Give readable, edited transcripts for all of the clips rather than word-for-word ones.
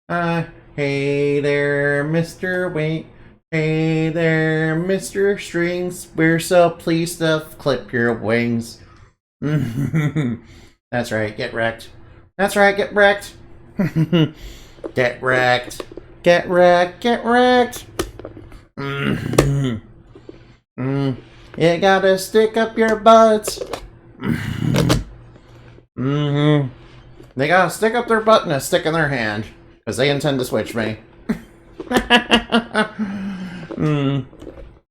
Hey there, Mr. Wink. Hey there, Mr. Strings. We're so pleased to clip your wings. That's right, get wrecked. That's right, get wrecked. Get wrecked. Get wrecked, get wrecked. You gotta stick up your butts. They gotta stick up their butt and a stick in their hand. Because they intend to switch me.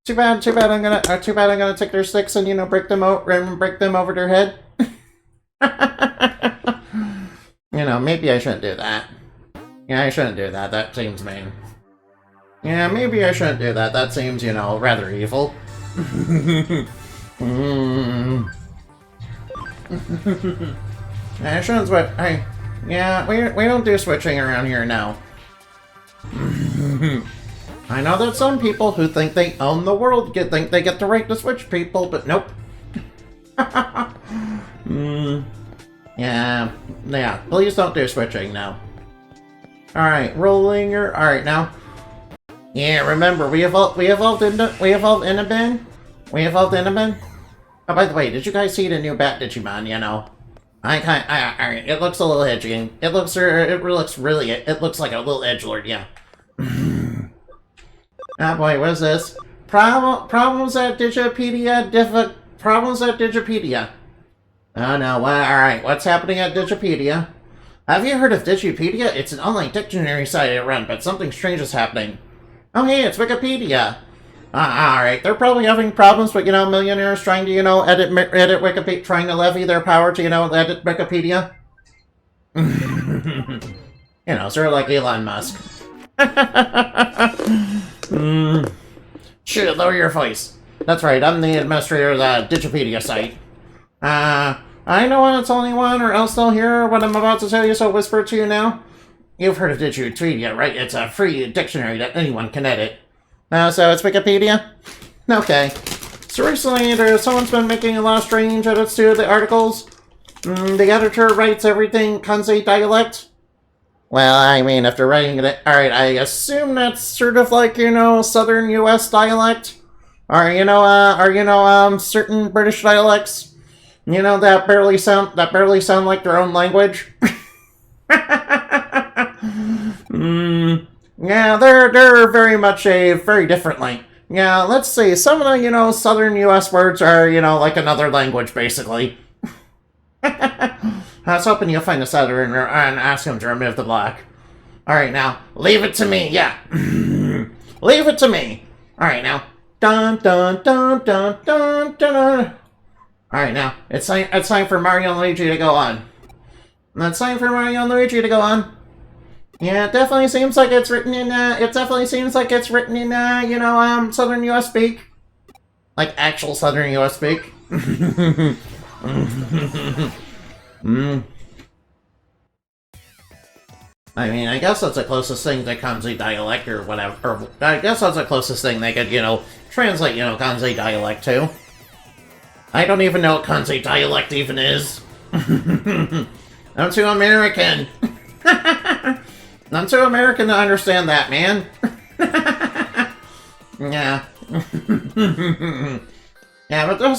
Too bad I'm gonna take their sticks and, break them over their head. Maybe I shouldn't do that. Yeah, I shouldn't do that. That seems mean. Yeah, maybe I shouldn't do that. That seems, rather evil. I shouldn't switch. Yeah, we don't do switching around here now. I know that some people who think they own the world think they get the right to switch people, but nope. Yeah, please don't do switching now. Alright, rolling your... Alright, now. Yeah, remember, we evolved into Ben? Oh, by the way, did you guys see the new Bat Digimon, Alright, it looks a little edgy. It looks like a little edgelord, yeah. Oh boy, what is this? Problems at Digipedia, problems at Digipedia. Oh no, alright, what's happening at Digipedia? Have you heard of Digipedia? It's an online dictionary site I run, but something strange is happening. Oh hey, it's Wikipedia. Alright, they're probably having problems with, millionaires trying to, edit Wikipedia, trying to levy their power to, edit Wikipedia. Sort of like Elon Musk. Shoot, lower your voice. That's right, I'm the administrator of the Digipedia site. I know when it's only one, or else they'll hear what I'm about to tell you, so whisper it to you now. You've heard of Digipedia, right? It's a free dictionary that anyone can edit. So it's Wikipedia? Okay. So recently, someone's been making a lot of strange edits to the articles. The editor writes everything Kanzi dialect. Well, I mean, after writing it... Alright, I assume that's sort of like, Southern U.S. dialect? Or, certain British dialects? That barely sound like their own language? Yeah, they're very much very different language. Yeah, let's see, some of the, Southern U.S. words are, like another language, basically. I was hoping you'll find a Southerner and ask him to remove the block. Alright, now, leave it to me, yeah. Leave it to me. Alright, now. Dun, dun, dun, dun, dun, dun. Alright, now, it's time for Mario and Luigi to go on. It's time for Mario and Luigi to go on. Yeah, it definitely seems like it's written in, Southern U.S. speak. Like, actual Southern U.S. speak. I mean, I guess that's the closest thing to Kanzi dialect or whatever. Or, I guess that's the closest thing they could, translate, Kanzi dialect to. I don't even know what Kanzi dialect even is. I'm too American. I'm too American to understand that, man. Yeah. Yeah, but at the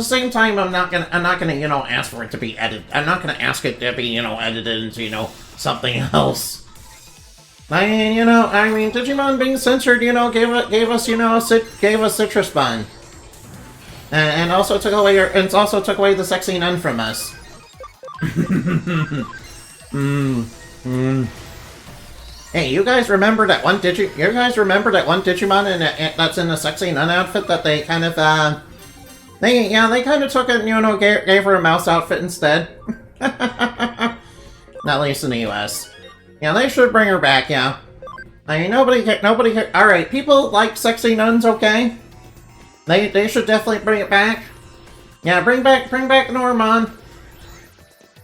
same time, I'm not gonna, ask for it to be edited. I'm not gonna ask it to be, edited into, something else. I mean, Digimon being censored, gave us Citrus Bun. And also took away the sexy nun from us. Hey, you guys remember that one Digimon that's in the sexy nun outfit that they kind of they kind of took it, gave her a mouse outfit instead. At least in the US. Yeah, they should bring her back, yeah. I mean, nobody alright, people like sexy nuns, okay? They should definitely bring it back. Yeah, bring back Normon.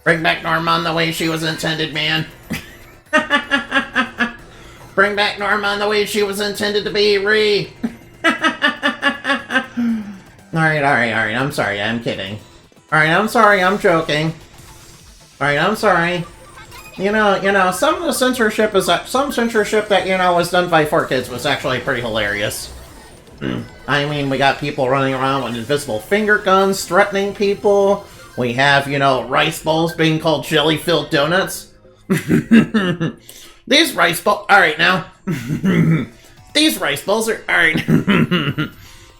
Bring back Normon the way she was intended, man. Bring back Normon the way she was intended to be, Ree. Alright, I'm sorry, I'm kidding. Alright, I'm sorry, I'm joking. Alright, I'm sorry. some of the censorship some censorship that, was done by 4Kids was actually pretty hilarious. I mean, we got people running around with invisible finger guns, threatening people. We have, rice bowls being called jelly-filled donuts. These rice bowls... Alright, now. These rice bowls are... Alright.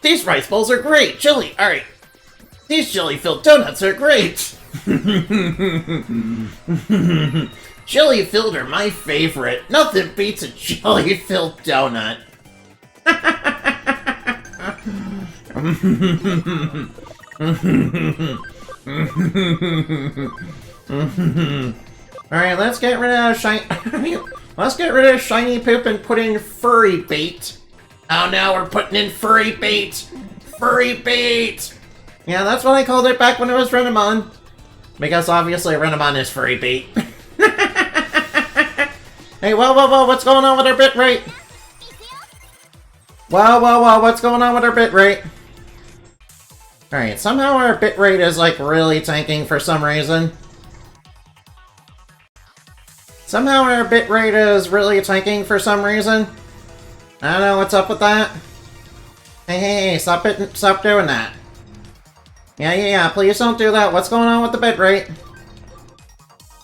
These rice bowls are great. Jelly... Alright. These jelly-filled donuts are great. Jelly-filled are my favorite. Nothing beats a jelly-filled donut. Alright, let's get rid of shiny poop and put in furry bait. Oh, now we're putting in furry bait. Furry bait. Yeah, that's what I called it back when it was Renamon. Because obviously Renamon is furry bait. Hey, whoa, what's going on with our bitrate? Whoa, what's going on with our bitrate? Alright, somehow our bitrate is, like, really tanking for some reason. Somehow our bitrate is really tanking for some reason. I don't know what's up with that. Hey, stop doing that. Yeah, please don't do that. What's going on with the bitrate?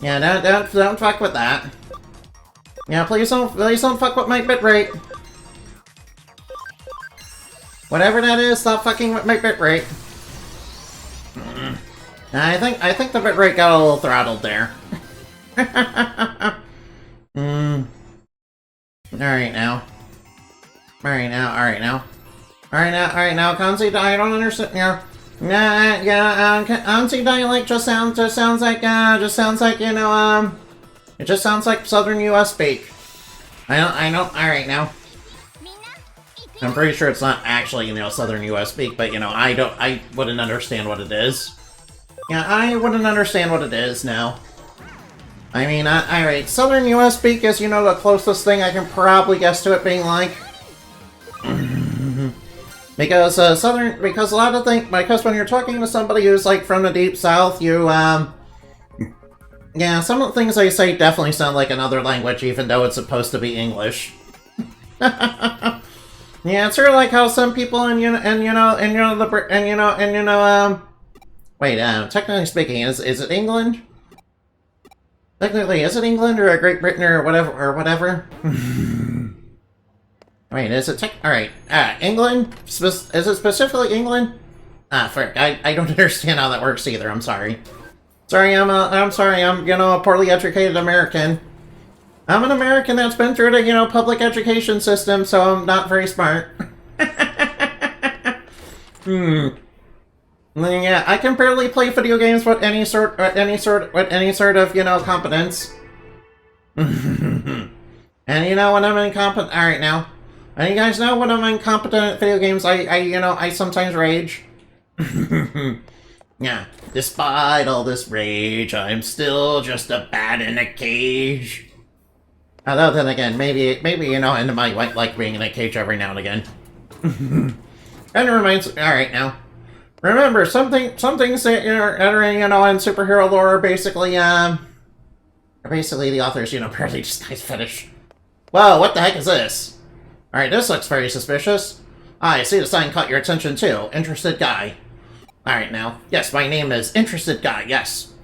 Yeah, don't fuck with that. Yeah, please don't fuck with my bitrate. Whatever that is, stop fucking with my bitrate. I think the bitrate got a little throttled there. Alright now, Kanzi, I don't understand. Kanzi dialect just sounds like, it just sounds like Southern U.S. speak. I know, alright now. I'm pretty sure it's not actually, Southern U.S. speak, but, I wouldn't understand what it is. Yeah, I wouldn't understand what it is now. I mean, alright, Southern U.S. speak is, the closest thing I can probably guess to it being like. Because, because a lot of things, because when you're talking to somebody who's, like, from the Deep South, yeah, some of the things they say definitely sound like another language, even though it's supposed to be English. Yeah, it's sort of like how some people wait, technically speaking, is it England? Technically, is it England or Great Britain or whatever? Wait, is it alright, England? Is it specifically England? Ah, frick, I don't understand how that works either, I'm sorry. I'm sorry, I'm, a poorly educated American. I'm an American that's been through the, public education system, so I'm not very smart. Yeah, I can barely play video games with any sort of, competence. And when I'm incompetent, alright now. And you guys know when I'm incompetent at video games, I sometimes rage. Yeah, despite all this rage, I'm still just a bat in a cage. Although then again, maybe and might like being in a cage every now and again. And it reminds. All right, now, remember some things that are in superhero lore are basically the author's apparently just nice fetish. Whoa, what the heck is this? All right, this looks very suspicious. I see the sign caught your attention too. Interested guy. All right, now, yes, my name is Interested Guy. Yes.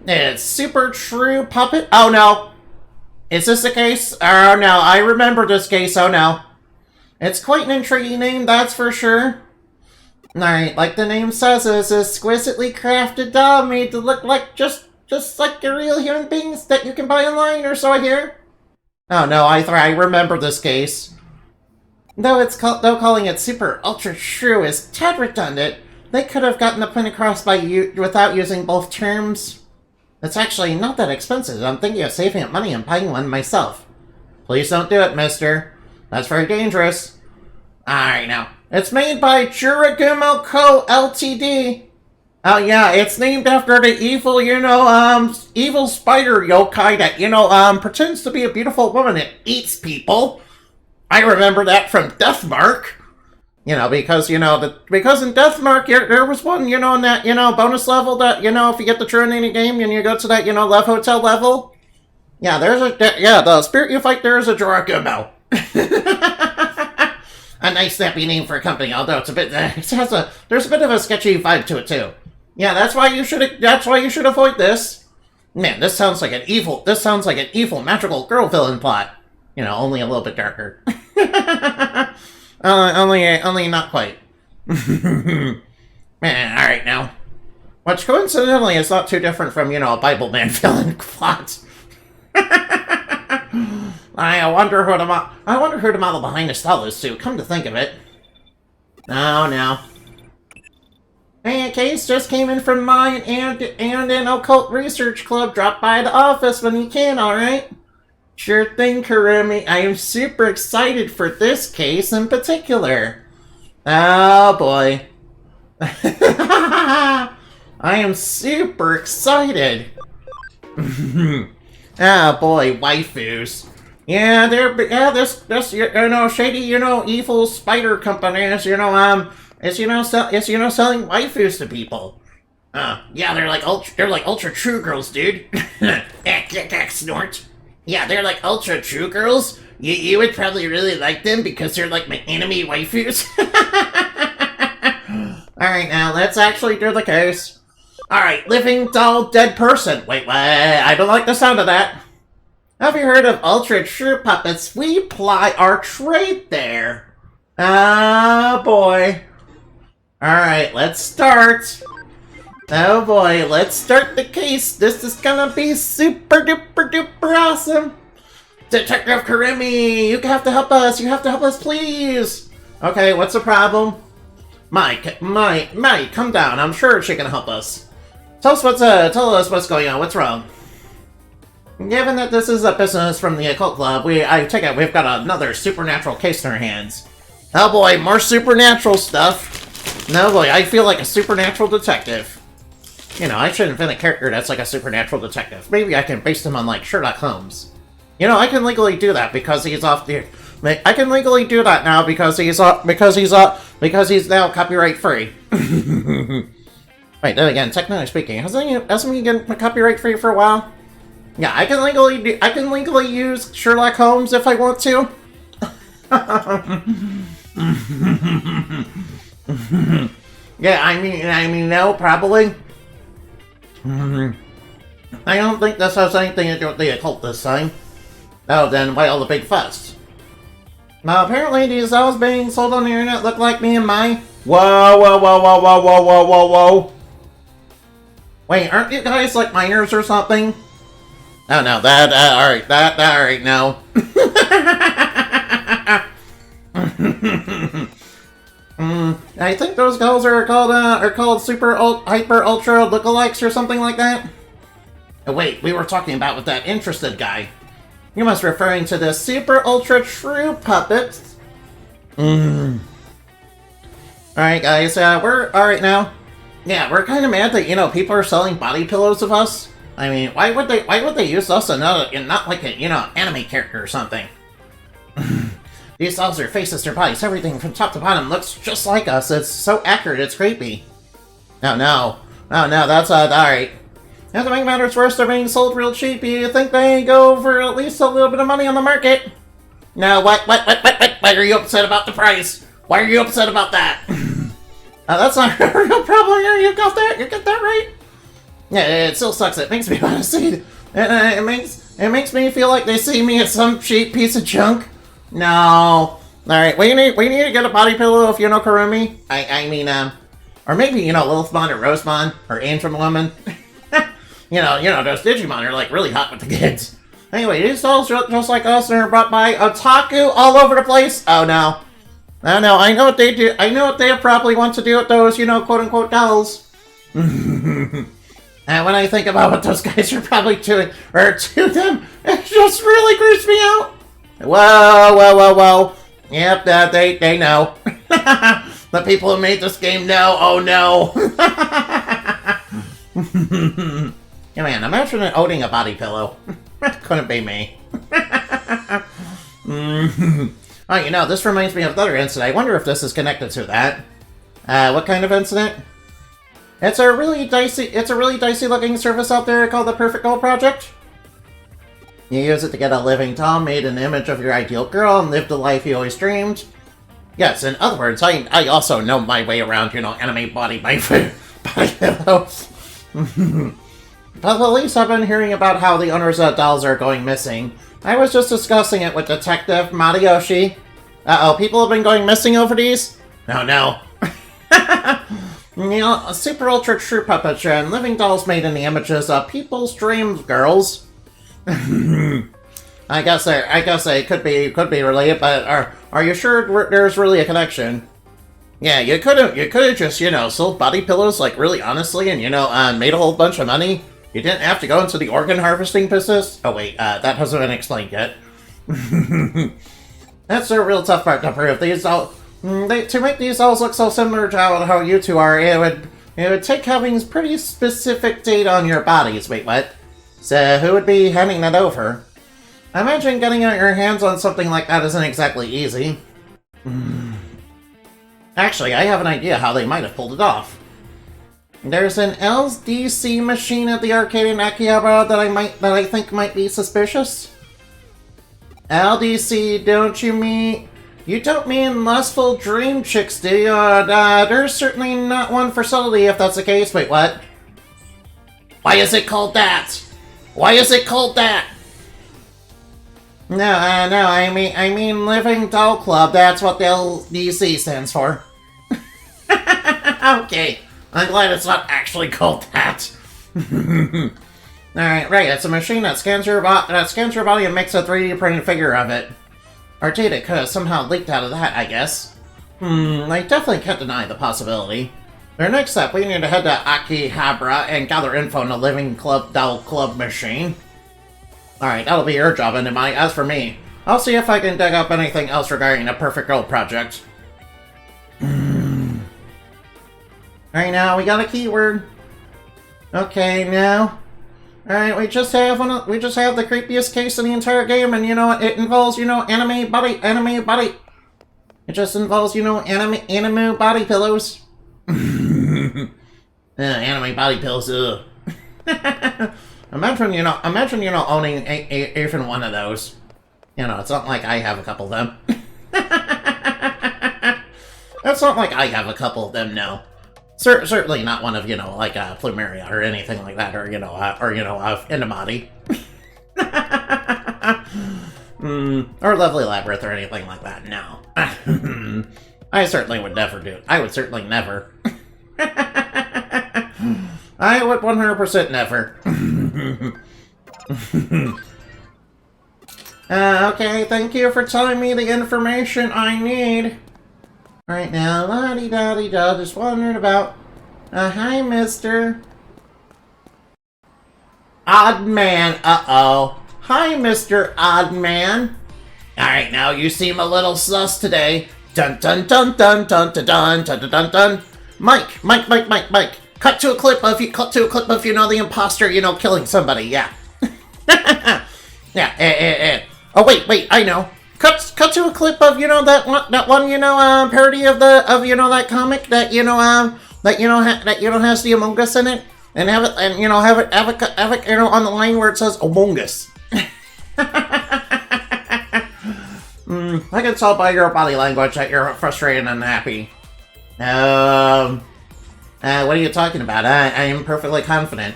It's Super True Puppet. Oh no. Is this the case? Oh no, I remember this case, oh no. It's quite an intriguing name, that's for sure. Alright, like the name says, it's an exquisitely crafted doll made to look like just like the real human beings that you can buy online, or so I hear. Oh no, I remember this case. Though calling it Super Ultra True is tad redundant, they could have gotten the point across without using both terms. It's actually not that expensive. I'm thinking of saving up money and buying one myself. Please don't do it, mister. That's very dangerous. Alright, now. It's made by Juragumo Co. Ltd. Oh yeah, it's named after the evil, evil spider yokai that, pretends to be a beautiful woman that eats people. I remember that from Deathmark. Because in Deathmark, there was one, in that, bonus level that, if you get the true ending game and you go to that, Love Hotel level, Yeah, the spirit you fight there is a Jirakumo. A nice snappy name for a company, although it's a bit, there's a bit of a sketchy vibe to it too. Yeah, that's why you should avoid this. Man, this sounds like an evil magical girl villain plot. You know, only a little bit darker. Only not quite. Man, alright now. Which coincidentally is not too different from, you know, a Bible Man villain plot. I wonder who the model behind the stall is too, come to think of it. Oh no. Hey, a case just came in from mine and an occult research club. Drop by the office when you can, alright? Sure thing, Kurumi. I am super excited for this case in particular. Oh boy. I am super excited. Ah boy, waifus. Yeah, this you know, shady, you know, evil spider companies, you know, selling waifus to people. Yeah, they're like ultra true girls, dude. Snort. Yeah, they're like ultra true girls. You would probably really like them because they're like my enemy waifus. Alright, now let's actually do the case. Alright, living doll, dead person. Wait, what? I don't like the sound of that. Have you heard of ultra true puppets? We ply our trade there. Ah, boy. Alright, let's start. Oh boy, let's start the case. This is gonna be super duper duper awesome. Detective Kurumi, you have to help us. You have to help us, please. Okay, what's the problem? Mike, come down. I'm sure she can help us. Tell us what's going on. What's wrong? Given that this is a business from the occult club, I take it we've got another supernatural case in our hands. Oh boy, more supernatural stuff. No boy, I feel like a supernatural detective. You know, I should invent a character that's like a supernatural detective. Maybe I can base him on like Sherlock Holmes. You know, I can legally do that because he's off the. I can legally do that now because he's now copyright free. Wait, then again, technically speaking, hasn't he been copyright free for a while? Yeah, I can legally use Sherlock Holmes if I want to. Yeah, I mean, no, probably. I don't think this has anything to do with the occult this time. Oh, then why all the big fuss? Now, apparently these dolls being sold on the internet look like me and my... Whoa, whoa, whoa, whoa, whoa, whoa, whoa, whoa, whoa. Wait, aren't you guys like minors or something? Oh no, alright, no. I think those dolls are called super hyper ultra lookalikes or something like that. Oh, wait, we were talking about with that interested guy. You must be referring to the super ultra true puppet. Alright guys, we're alright now. Yeah, we're kind of mad that, you know, people are selling body pillows of us. I mean, why would they use us and not like a, you know, anime character or something? These dolls, their faces, their bodies, everything from top to bottom looks just like us. It's so accurate, it's creepy. Oh no, that's alright. And to make matters worse, they're being sold real cheap. You think they go for at least a little bit of money on the market? No, what? Why are you upset about the price? Why are you upset about that? That's not a real problem here. You got that right? Yeah, it still sucks. It makes me want to see. It makes me feel like they see me as some cheap piece of junk. No. All right, we need to get a body pillow if you know Kurumi. I mean, or maybe you know Lilithmon or Rosemon or Antrim Woman. you know those Digimon are like really hot with the kids. Anyway, these dolls just like us and are brought by otaku all over the place. Oh no. I know what they do. I know what they probably want to do with those, you know, quote-unquote dolls. And when I think about what those guys are probably doing, or to them, it just really creeps me out. Whoa. Yep, they know. The people who made this game know. Oh no. Yeah, man, imagine owning a body pillow. Couldn't be me. Oh, you know, this reminds me of another incident. I wonder if this is connected to that. What kind of incident? It's a really dicey looking service out there called the Perfect Goal Project. You use it to get a living doll made an image of your ideal girl and live the life you always dreamed. Yes, in other words, I also know my way around, anime body pillows. But at least I've been hearing about how the owners of dolls are going missing. I was just discussing it with Detective Mariyoshi. Uh-oh, people have been going missing over these? Oh no. Super ultra true puppetry and living dolls made in the images of people's dreams, girls. I guess they could be related, but are you sure there's really a connection? Yeah, you could have just, sold body pillows, like, really honestly, and, made a whole bunch of money. You didn't have to go into the organ harvesting business. Oh, wait, that hasn't been explained yet. That's the real tough part to prove. These dolls, to make these dolls look so similar to how you two are, it would take having pretty specific data on your bodies. Wait, what? So, who would be handing that over? I imagine getting your hands on something like that isn't exactly easy. Actually, I have an idea how they might have pulled it off. There's an LDC machine at the arcade in Akihabara that I think might be suspicious. LDC, don't you mean? You don't mean lustful dream chicks, do you? There's certainly not one for subtlety if that's the case. Wait, what? Why is it called that? Why is it called that? No, I mean Living Doll Club. That's what the LDC stands for. Okay, I'm glad it's not actually called that. Alright, right, it's a machine that scans your body and makes a 3D printed figure of it. Our data could have somehow leaked out of that, I guess. I definitely can't deny the possibility. Our next step, we need to head to Akihabara and gather info on the Living Doll Club machine. Alright, that'll be your job, Enemy. As for me, I'll see if I can dig up anything else regarding the Perfect Girl project. Alright, now we got a keyword. Okay, now. Alright, we just have the creepiest case in the entire game, and it involves, anime body. It just involves, anime body pillows. Anime body pillows, ugh. Imagine, owning even one of those. It's not like I have a couple of them. It's not like I have a couple of them, no. Certainly not one of, like, Plumeria or anything like that, or Inamati. Or Lovely Labyrinth or anything like that, no. I certainly would never do it. I would certainly never. I would 100% never. Okay, thank you for telling me the information I need. Right now, la-di-da-di-da, just wondering about... hi, mister. Odd man, uh-oh. Hi, Mr. Odd Man. Alright, now you seem a little sus today. Dun dun dun dun dun dun dun dun dun dun dun. Mike. Cut to a clip of the imposter, killing somebody, yeah. Yeah, Oh, wait, I know. Cut to a clip of, that one, parody of that comic that, has the Among Us in it, and have it, on the line where it says Among Us. I can tell by your body language that you're frustrated and unhappy. What are you talking about? I am perfectly confident.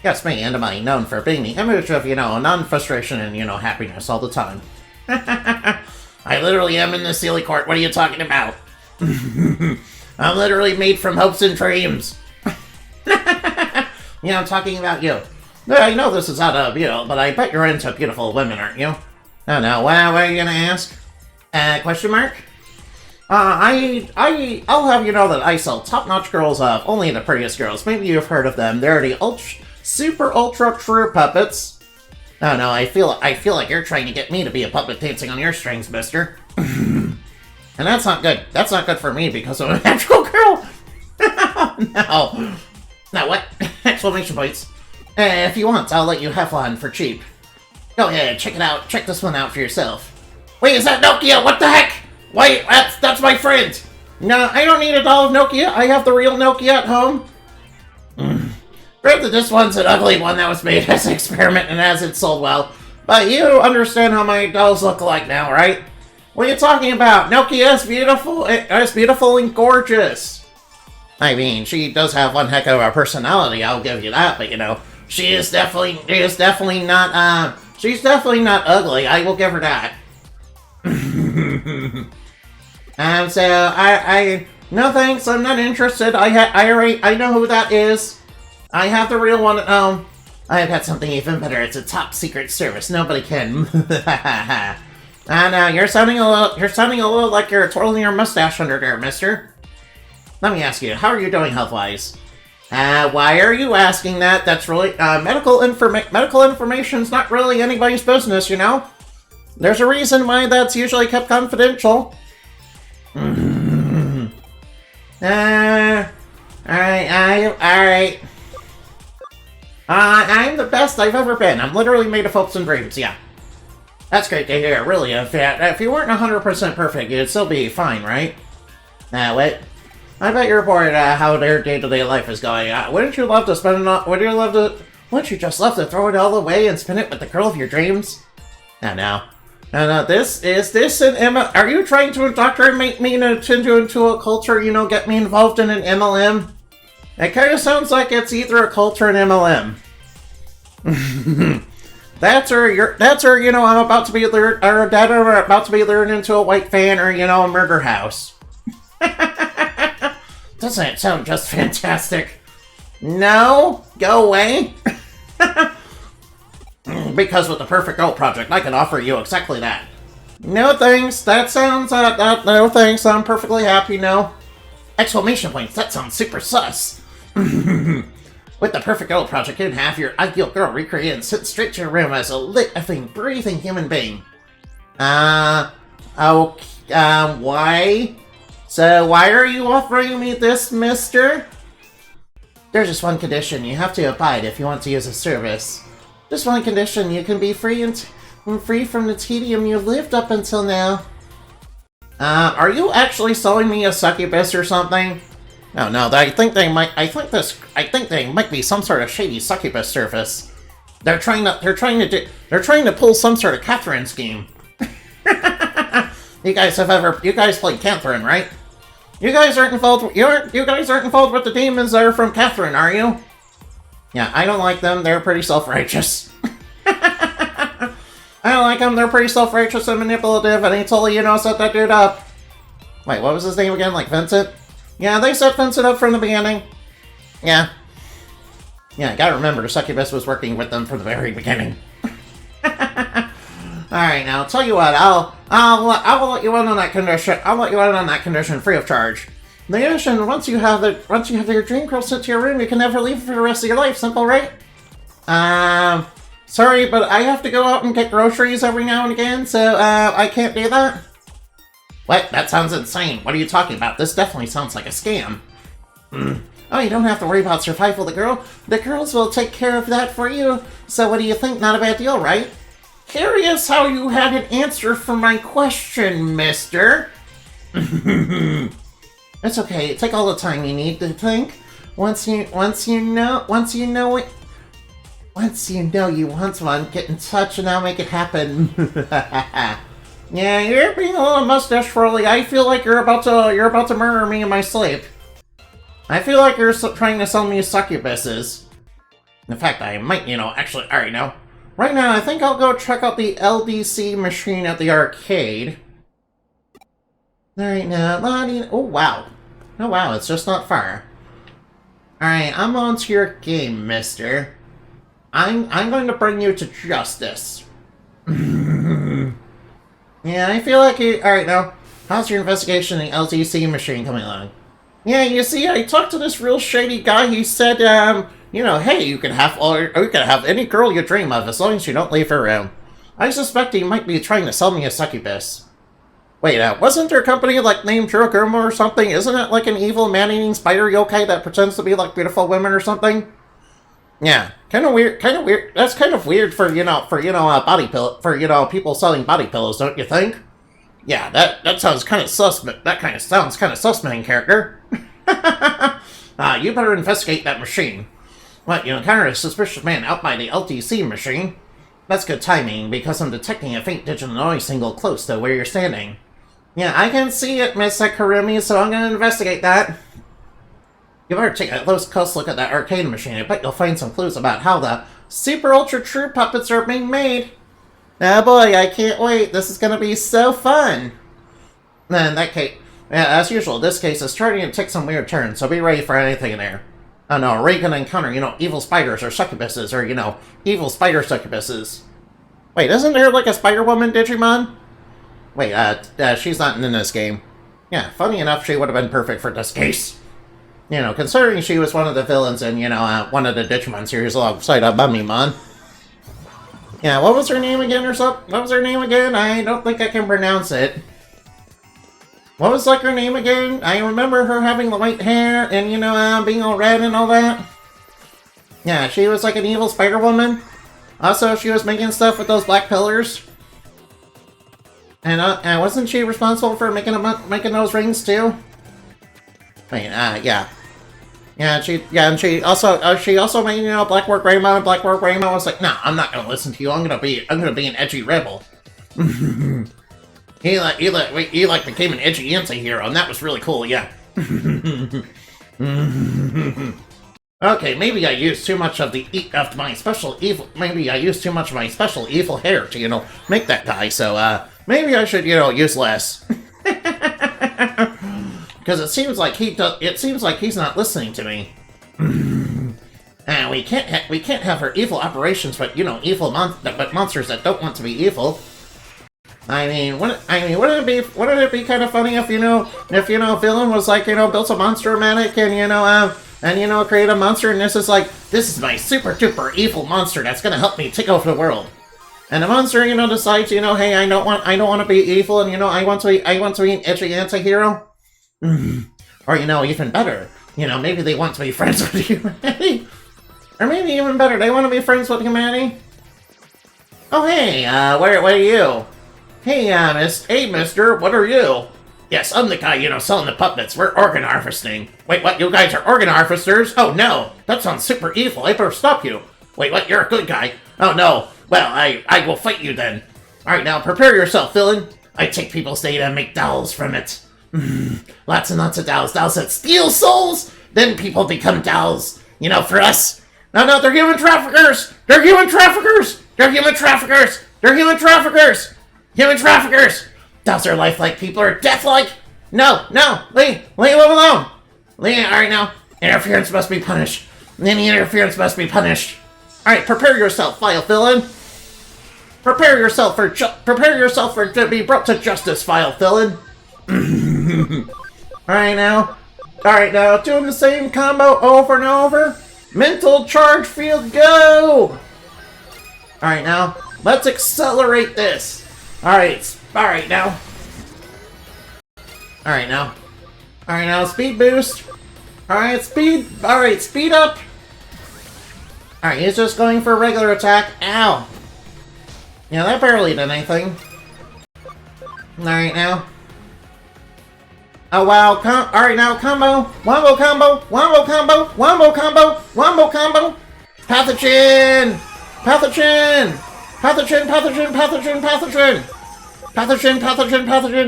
Yes, me, Enemy, known for being the image of, non-frustration and, happiness all the time. I literally am in the silly court. What are you talking about? I'm literally made from hopes and dreams. I'm talking about you. I know this is out of, but I bet you're into beautiful women, aren't you? Oh no, what are you gonna ask? Question mark? I'll have you know that I sell top-notch girls of only the prettiest girls. Maybe you've heard of them. They're the super ultra true puppets. Oh no, I feel like you're trying to get me to be a puppet dancing on your strings, mister. And that's not good. That's not good for me because I'm a natural girl. No. Now what? Exclamation points. If you want, I'll let you have one for cheap. Go ahead, check it out. Check this one out for yourself. Wait, is that Nokia? What the heck? Wait, that's my friend. No, I don't need a doll of Nokia. I have the real Nokia at home. Granted, this one's an ugly one that was made as an experiment and hasn't sold well. But you understand how my dolls look like now, right? What are you talking about? Nokia is beautiful and gorgeous. I mean, she does have one heck of a personality, I'll give you that, but you know, she's definitely not ugly, I will give her that. So no thanks, I'm not interested. I know who that is. I have the real one at home. I've got something even better. It's a top secret service. Nobody can. And you're sounding a little like you're twirling your mustache under there, mister. Let me ask you, how are you doing health-wise? Why are you asking that? That's really medical information's not really anybody's business, you know. There's a reason why that's usually kept confidential. Alright. I'm the best I've ever been. I'm literally made of hopes and dreams, yeah. That's great to hear, really. If you weren't 100% perfect, you'd still be fine, right? Wait. I bet you're bored how their day-to-day life is going. Wouldn't you just love to throw it all away and spend it with the girl of your dreams? No. Are you trying to indoctrinate me into a culture, you know, get me involved in an MLM? It kind of sounds like it's either a cult or an MLM. That's or you know, I'm about to be lured into a white van or, you know, a murder house. Doesn't it sound just fantastic? No, go away. Because with the Perfect Girl Project, I can offer you exactly that. No thanks. No thanks. I'm perfectly happy. No. Exclamation points. That sounds super sus. With the Perfect Girl Project, you can have your ideal girl recreated and sent straight to your room as a living, breathing human being. Okay, why? So, why are you offering me this, mister? There's just one condition you have to abide if you want to use the service. Just one condition, you can be free from the tedium you've lived up until now. Are you actually selling me a succubus or something? No, I think they might be some sort of shady succubus service. They're trying to pull some sort of Catherine scheme. You guys played Catherine, right? You guys aren't involved with the demons that are from Catherine, are you? Yeah, I don't like them. They're pretty self-righteous. I don't like them. They're pretty self-righteous and manipulative, and he totally, you know, set that dude up. Wait, what was his name again? Like Vincent? Yeah, they set Vincent up from the beginning. Yeah, gotta remember, the succubus was working with them from the very beginning. Alright, now, I'll tell you what, I'll let you in on that condition. I'll let you in on that condition free of charge. The condition, once you have your dream girl sent to your room, you can never leave for the rest of your life. Simple, right? Sorry, but I have to go out and get groceries every now and again, so, I can't do that. What? That sounds insane. What are you talking about? This definitely sounds like a scam. Oh, you don't have to worry about survival. The girls will take care of that for you. So what do you think? Not a bad deal, right? Curious how you had an answer for my question, mister. It's okay. Take all the time you need to think. Once you know you want one, get in touch and I'll make it happen. Yeah, you're being a little mustache twirly. I feel like you're about to murder me in my sleep. I feel like you're trying to sell me succubuses. In fact, I might, you know, actually, alright, now. Right now, I think I'll go check out the LDC machine at the arcade. Alright, now, oh, wow. Oh, wow, it's just not far. Alright, I'm on to your game, mister. I'm going to bring you to justice. Yeah, I feel like you... Alright, now, how's your investigation in the LTC machine coming along? Yeah, you see, I talked to this real shady guy. He said, you know, hey, you can have any girl you dream of as long as you don't leave her room. I suspect he might be trying to sell me a succubus. Wait, wasn't there a company like named Jurogurma or something? Isn't it like an evil man-eating spider yokai that pretends to be like beautiful women or something? Yeah, kind of weird. That's kind of weird for people selling body pillows, don't you think? Yeah, that sounds kind of sus. That kind of sounds kind of sus, main character. You better investigate that machine. What, you encountered a suspicious man out by the LTC machine? That's good timing, because I'm detecting a faint digital noise signal close to where you're standing. Yeah, I can see it, Miss Kurumi, so I'm gonna investigate that. You better take a close look at that arcade machine. I bet you'll find some clues about how the Super Ultra True puppets are being made. Oh boy, I can't wait. This is gonna be so fun. In that case, as usual, this case is starting to take some weird turns, so be ready for anything in there. Oh no, Ray gonna encounter, evil spiders or succubuses, or, evil spider succubuses. Wait, isn't there like a Spider-Woman Digimon? Wait, she's not in this game. Yeah, funny enough, she would have been perfect for this case. Considering she was one of the villains in, one of the Digimon series alongside Bummymon. Yeah, what was her name again or something? What was her name again? I don't think I can pronounce it. What was, her name again? I remember her having the white hair and, being all red and all that. Yeah, she was like an evil Spider-Woman. Also, she was making stuff with those black pillars. And wasn't she responsible for making those rings too? Wait, yeah. And she also made, Blackwork Rainbow, and Blackwork Rainbow was like, no, I'm not gonna listen to you, I'm gonna be an edgy rebel. He became an edgy anti-hero, and that was really cool, yeah. Okay, maybe I used too much of my special evil hair to, make that guy, so, maybe I should, use less. Because it seems like he's not listening to me. And we can't have her evil operations, but but monsters that don't want to be evil. Wouldn't it be kind of funny if villain was like, built a monster manic and create a monster, and this is my super duper evil monster that's gonna help me take over the world. And the monster, decides, hey, I don't want to be evil, and I want to be an edgy anti-hero. Or, even better, maybe they want to be friends with humanity. Or maybe even better, they want to be friends with humanity. Oh, hey, where are you? Hey, mister, what are you? Yes, I'm the guy, selling the puppets. We're organ harvesting. Wait, what, you guys are organ harvesters? Oh, no, that sounds super evil. I better stop you. Wait, what, you're a good guy? Oh, no. Well, I will fight you then. Alright, now prepare yourself, villain. I take people's data and make dolls from it. Lots and lots of dolls. Dolls that steal souls! Then people become dolls. For us. No, they're human traffickers! They're human traffickers! They're human traffickers! They're human traffickers! Human traffickers! Dolls are lifelike, people are deathlike! No! Leave them alone! Alright now. Interference must be punished. Any interference must be punished. Alright, prepare yourself, vile villain! Prepare yourself to be brought to justice, vile villain! Alright now, doing the same combo over and over. Mental charge field, go! Alright now, let's accelerate this. Alright now, speed boost. Speed up. Alright, he's just going for a regular attack. Ow. Yeah, that barely did anything. Alright now. Oh wow, alright now, combo! Wombo combo! Pathogen!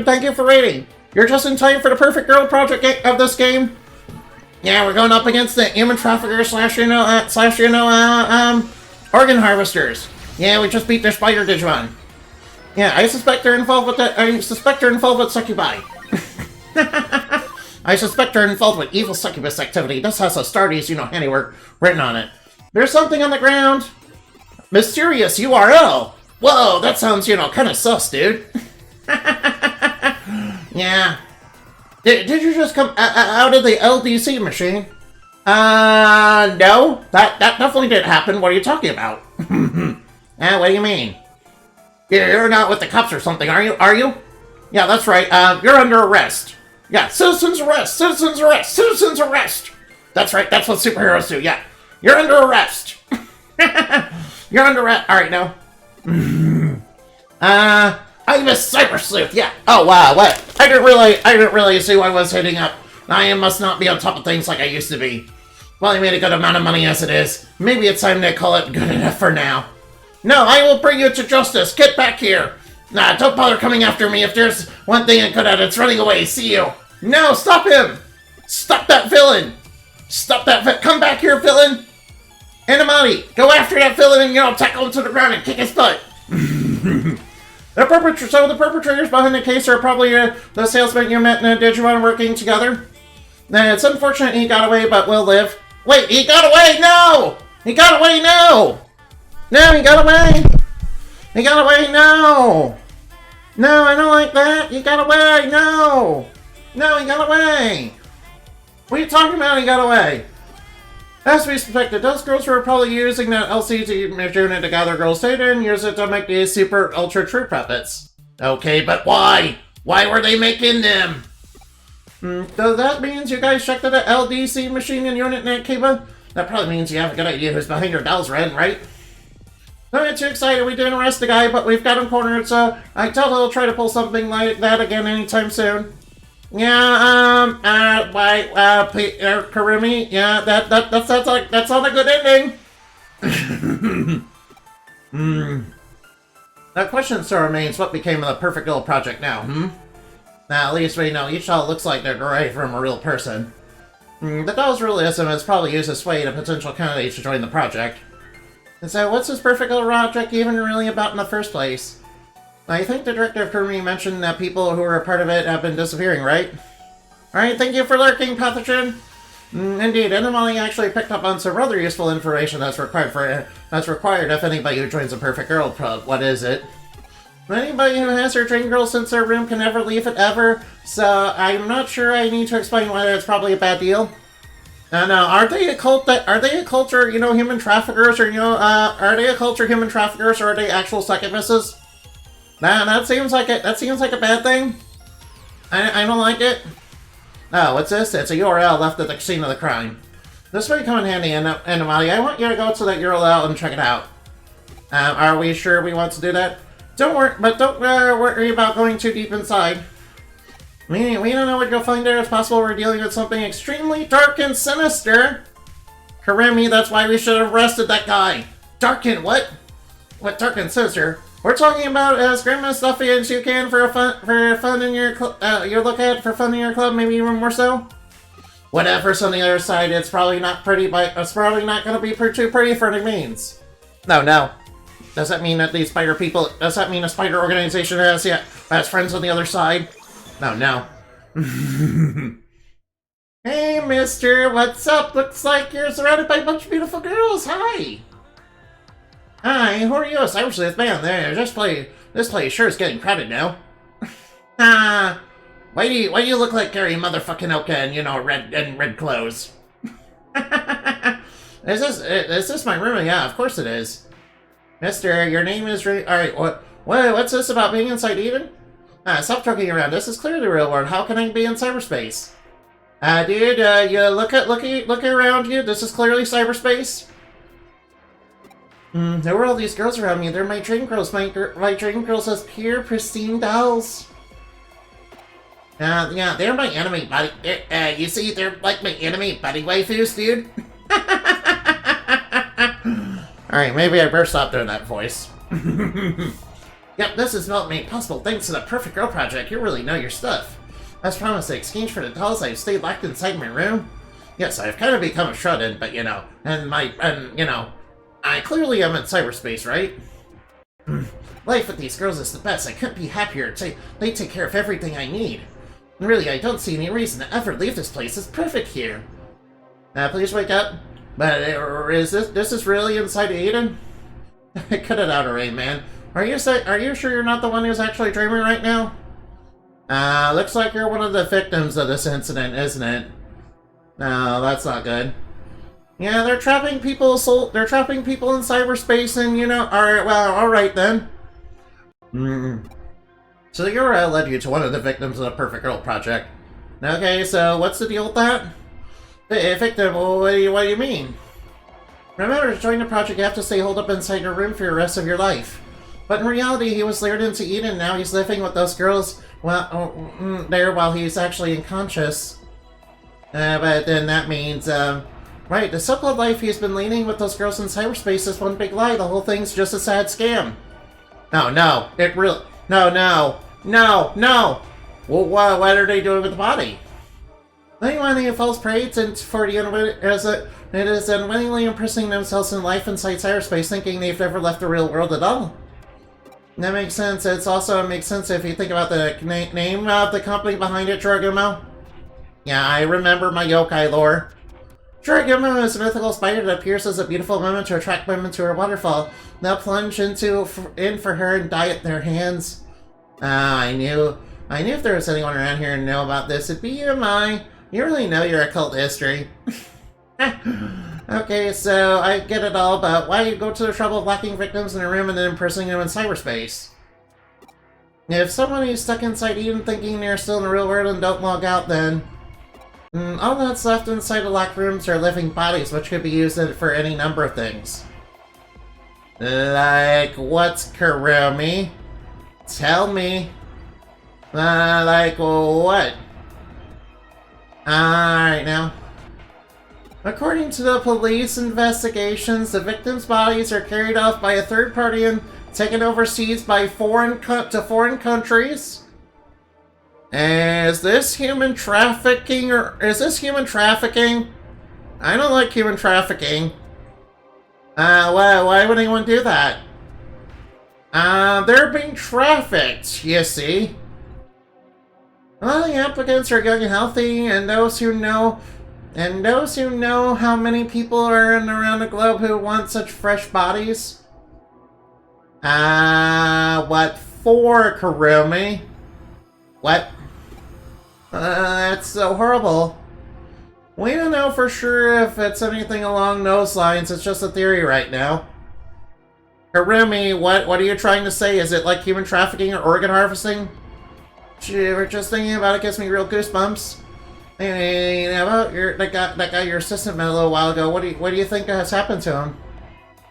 Thank you for raiding! You're just in time for the perfect girl project of this game! Yeah, we're going up against the human traffickers organ harvesters. Yeah, we just beat their spider Digimon. Yeah, I suspect they're involved with succubi. I suspect they're involved with evil succubus activity. This has Astartes, handiwork written on it. There's something on the ground. Mysterious URL. Whoa, that sounds, kind of sus, dude. Yeah. Did you just come out of the LDC machine? No. That definitely didn't happen. What are you talking about? What do you mean? You're not with the cops or something, are you? Yeah, that's right. You're under arrest. Yeah, citizens arrest! That's right, that's what superheroes do, yeah. You're under arrest! You're under arrest. Alright, now. I'm a cyber sleuth, yeah. Oh, wow, what? I didn't really see who I was hitting up. I must not be on top of things like I used to be. Well, I made a good amount of money as it is. Maybe it's time to call it good enough for now. No, I will bring you to justice. Get back here. Nah, don't bother coming after me. If there's one thing I'm good at, it's running away. See you. No, stop him. Stop that villain. Stop that come back here, villain. Animati, go after that villain and, tackle him to the ground and kick his butt. The perpetrators behind the case are probably the salesman you met in Digimon working together. It's unfortunate he got away, but will live. Wait, he got away? No! He got away? No! No, he got away! He got away? No! No, I don't like that! He got away! No! No, he got away! What are you talking about? He got away! As we suspected, those girls were probably using that LCD unit to gather girls' data and use it to make these super ultra true puppets. Okay, but why? Why were they making them? So that means you guys checked out the LDC machine and unit net, Kiba? That probably means you have a good idea who's behind your dolls, Ren, right? Don't get too excited, we didn't arrest the guy, but we've got him cornered, so I doubt he'll try to pull something like that again anytime soon. Yeah, Karumi, yeah, that's not a good ending. The question still remains, what became of the Perfect Girl project now, Now, at least we know each doll looks like they're derived from a real person. The doll's realism is probably used as sway to potential candidates to join the project. And so, what's this Perfect Girl project even really about in the first place? I think the director of Kurumi mentioned that people who are a part of it have been disappearing, right? Alright, thank you for lurking, Pathogen! Indeed, Animali actually picked up on some rather useful information that's required if anybody who joins the Perfect Girl Club. What is it? Anybody who has their dream girl since their room can never leave it ever, so I'm not sure I need to explain why that's probably a bad deal. No, are they a cult or, human traffickers, or, are they a cult or human traffickers, or are they actual succubuses? Nah, that seems like a bad thing. I don't like it. Oh, what's this? It's a URL left at the scene of the crime. This may come in handy, Animali. I want you to go to that URL and check it out. Are we sure we want to do that? Don't worry about going too deep inside. We don't know what you'll find there. It's possible we're dealing with something extremely dark and sinister. Karemi, that's why we should have arrested that guy. Dark and what? What dark and sinister? We're talking about as grim as stuffy as you can for fun in your club, maybe even more so. Whatever's on the other side, it's probably not pretty, but it's probably not going to be too pretty for any means. No. Does that mean that these spider people? Does that mean a spider organization has friends on the other side? No. Hey, mister, what's up? Looks like you're surrounded by a bunch of beautiful girls. Hi, who are you? Seriously, this man there. This place sure is getting crowded now. Why do you look like Gary motherfucking Oka in red clothes? Is this my room? Yeah, of course it is. Mister, your name is alright, what's this about being inside Eden? Stop joking around. This is clearly the real world. How can I be in cyberspace? Dude, you look around you. This is clearly cyberspace. There were all these girls around me. They're my dream girls. My dream girls as pure, pristine dolls. Yeah, they're my anime body. You see, they're like my anime buddy waifus, dude. Alright, maybe I better stop doing that voice. Yep, this is made possible thanks to the Perfect Girl Project. You really know your stuff. As promised, in exchange for the dolls, I've stayed locked inside my room. Yes, I've kind of become a shut-in, but I clearly am in cyberspace, right? Life with these girls is the best. I couldn't be happier. They take care of everything I need. Really, I don't see any reason to ever leave this place. It's perfect here. Please wake up. But is this is really inside Eden? Cut it out already, man. Are you sure you're not the one who's actually dreaming right now? Looks like you're one of the victims of this incident, isn't it? No, that's not good. Yeah, they're trapping people in cyberspace, and alright then. So the URL led you to one of the victims of the Perfect Girl Project. Okay, so what's the deal with that? The victim, what do you mean? Remember, to join the project, you have to stay holed up inside your room for the rest of your life. But in reality, he was lured into Eden, now he's living with those girls there while he's actually unconscious. But then that means, Right, the so-called life he's been leading with those girls in cyberspace is one big lie. The whole thing's just a sad scam. No, no, it really... No, no, no, no! Well, what are they doing with the body? Anyone who falls prey to for the it is unwittingly imprisoning themselves in life inside cyberspace, thinking they've never left the real world at all. That makes sense. It also makes sense if you think about the name of the company behind it, Dragumo. Yeah, I remember my yokai lore. Dragumo is a mythical spider that appears as a beautiful woman to attract women to her waterfall. They'll plunge in for her and die at their hands. I knew if there was anyone around here to know about this, it'd be you and I. You really know your occult history. Okay, so I get it all, but why you go to the trouble of locking victims in a room and then imprisoning them in cyberspace? If someone is stuck inside Eden thinking they're still in the real world and don't log out, then... all that's left inside the locked rooms are living bodies, which could be used for any number of things. Like what's, Kurumi? Tell me. Like what? Alright now. According to the police investigations, the victims' bodies are carried off by a third party and taken overseas by foreign countries. Is this human trafficking or is this human trafficking? I don't like human trafficking. Why would anyone do that? They're being trafficked, you see. Well, the applicants are young and healthy, and those who know how many people are in around the globe who want such fresh bodies. What for, Kurumi? What? That's so horrible. We don't know for sure if it's anything along those lines. It's just a theory right now. Kurumi, what are you trying to say? Is it like human trafficking or organ harvesting? Gee, we're just thinking about it gives me real goosebumps. Hey, about that guy your assistant met a little while ago. What do you think has happened to him?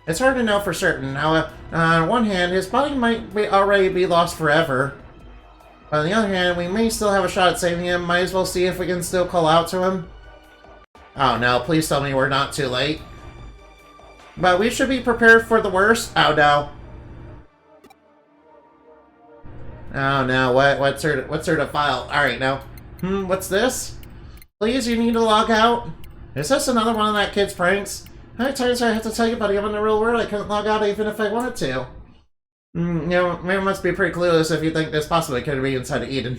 It's hard to know for certain. Now, on one hand, his body might already be lost forever. On the other hand, we may still have a shot at saving him. Might as well see if we can still call out to him. Oh no, please tell me we're not too late. But we should be prepared for the worst. Oh no. Oh no, what's her to file? Alright now. What's this? Please, you need to log out. Is this another one of that kid's pranks? How many times do I have to tell you, buddy? I'm in the real world. I couldn't log out even if I wanted to. You know, man must be pretty clueless if you think this possibly could be inside of Eden.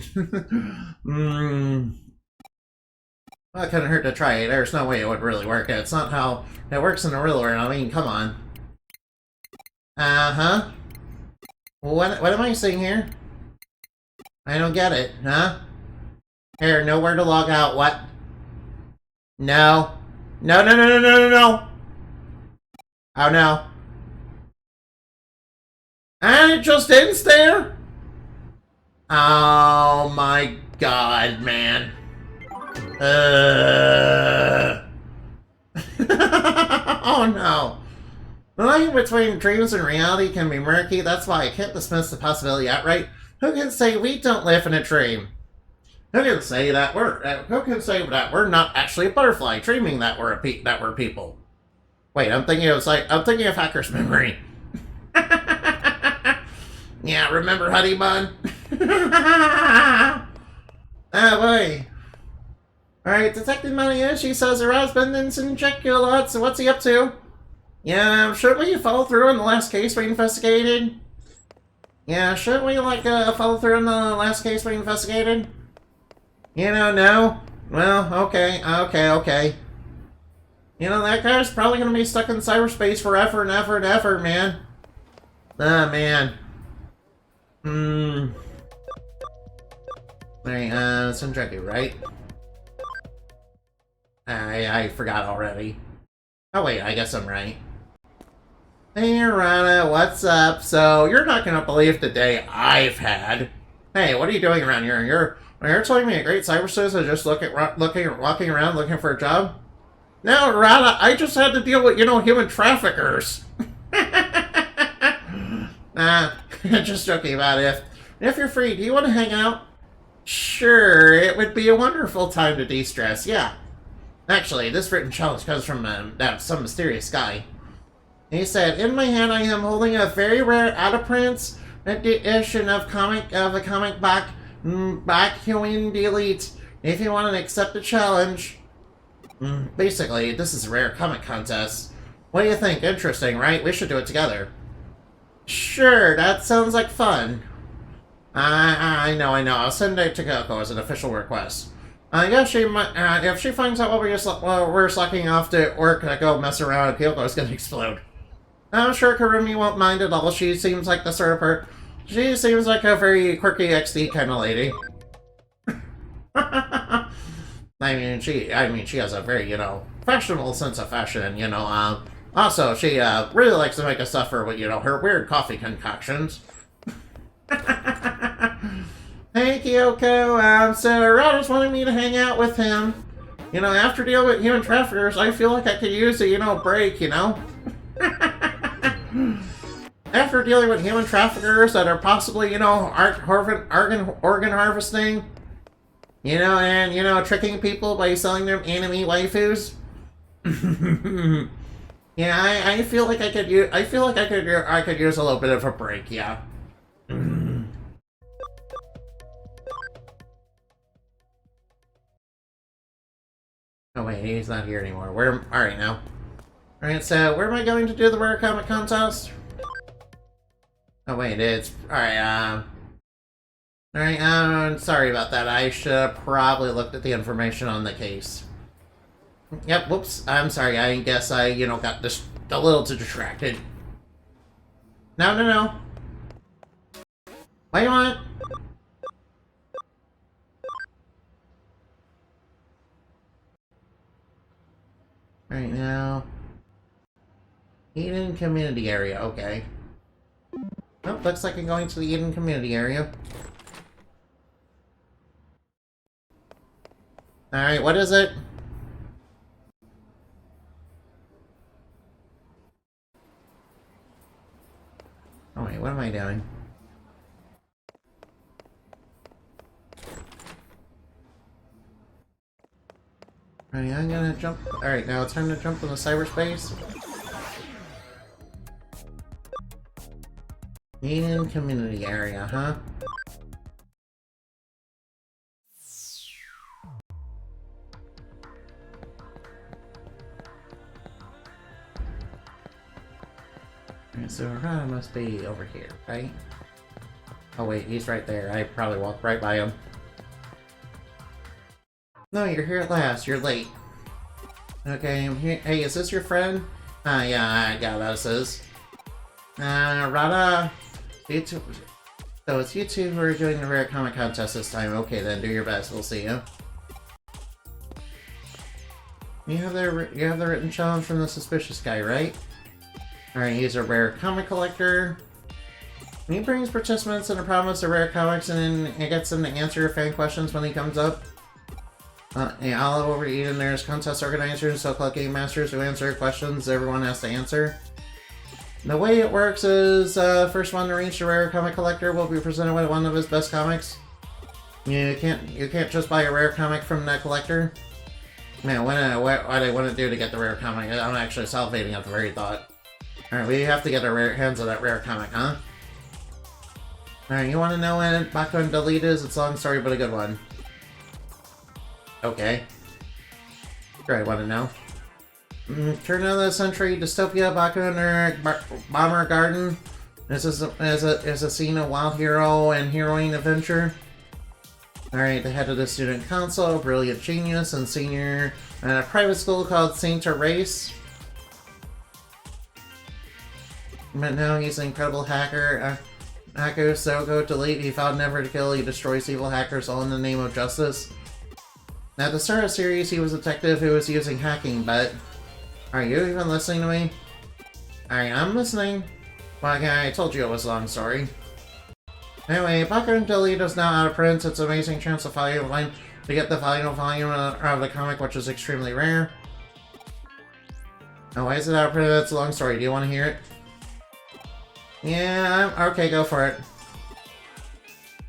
Well, it couldn't hurt to try it. There's no way it would really work. It's not how it works in the real world. I mean, come on. Uh-huh. What am I seeing here? I don't get it, huh? Here, nowhere to log out. What? No. No, no, no, no, no, no, no. Oh, no. And it just ends there? Oh, my God, man. Oh, no. The line between dreams and reality can be murky. That's why I can't dismiss the possibility outright. Who can say we don't live in a dream? Who can say that we're not actually a butterfly dreaming that we're people? Wait, I'm thinking of Hacker's Memory. Yeah, remember Honey Bun? Oh boy. Alright, Detective Mariucci says her husband didn't check you a lot, so what's he up to? Yeah, shouldn't we follow through on the last case we investigated? Yeah, shouldn't we, follow through on the last case we investigated? You know, no. Well, okay. You know, that guy's probably gonna be stuck in cyberspace forever and ever and ever, man. Ah, man. Alright, it's Sunjaki, right? I forgot already. Oh wait, I guess I'm right. Hey, Rana, what's up? So, you're not gonna believe the day I've had. Hey, what are you doing around here? You're telling me a great cyber sleuth is just walking around looking for a job? No, Rana, I just had to deal with, human traffickers. Just joking about it. If you're free, do you want to hang out? Sure, it would be a wonderful time to de-stress, yeah. Actually, this written challenge comes from some mysterious guy. He said, "In my hand, I am holding a very rare out-of-print edition of a comic back Hewing Delete. If you want to accept the challenge." Basically, this is a rare comic contest. What do you think? Interesting, right? We should do it together. Sure, that sounds like fun. I know. I'll send it to Kyoko as an official request. If she finds out what we're slacking off to work to go mess around, Kyoko's gonna explode. I'm sure Karumi won't mind at all. She seems like the sort of she seems like a very quirky XD kind of lady. I mean, she has a very, fashionable sense of fashion, Also, she, really likes to make us suffer with, her weird coffee concoctions. Hey, Kyoko, so Rada's wanting me to hang out with him. After dealing with human traffickers, I feel like I could use a, break, After dealing with human traffickers that are possibly, organ harvesting, and, tricking people by selling them anime waifus. Yeah, I feel like I could use, I could use a little bit of a break, yeah. Oh wait, he's not here anymore. Alright now. Alright, so where am I going to do the rare comic contest? Oh wait, it's... Alright, sorry about that. I should have probably looked at the information on the case. Yep, whoops. I'm sorry. I guess I, got just a little too distracted. No. What do you want? Right now. Eden Community Area, okay. Oh, looks like I'm going to the Eden Community Area. Alright, what is it? Oh wait, what am I doing? Alright, I'm gonna jump. Alright, now it's time to jump into cyberspace. Eden Community Area, huh? Alright, so Rana must be over here, right? Oh wait, he's right there. I probably walked right by him. No, you're here at last. You're late. Okay, I'm here. Hey, is this your friend? Yeah, this is. Rada, you two. So it's you two who are doing the rare comic contest this time. Okay, then do your best. We'll see you. You have the written challenge from the suspicious guy, right? Alright, he's a rare comic collector. He brings participants in a promise of rare comics, and then he gets them to answer your fan questions when he comes up. Yeah, all over Eden, there's contest organizers, so-called game masters who answer questions everyone has to answer. The way it works is, first one to reach the rare comic collector will be presented with one of his best comics. You can't just buy a rare comic from that collector. Man, what I want to do to get the rare comic, I'm actually salivating at the very thought. Alright, we have to get our hands on that rare comic, huh? Alright, you want to know when Baku and Delete is? It's a long story, but a good one. Okay. Sure, I want to know. Turn of the century, dystopia, Baku and her bomber garden. This is a scene of wild hero and heroine adventure. Alright, the head of the student council, a brilliant genius, and senior at a private school called Saint Race. But now he's an incredible hacker. Hacker Soko Delete, he vowed never to kill, he destroys evil hackers all in the name of justice. At the start of the series, he was a detective who was using hacking, but... Are you even listening to me? Alright, I'm listening. Well, I told you it was a long story. Anyway, Baku and Delete is now out of print. It's an amazing chance to get the final volume of the comic, which is extremely rare. Oh, why is it out of print? It's a long story. Do you want to hear it? Yeah, okay, go for it.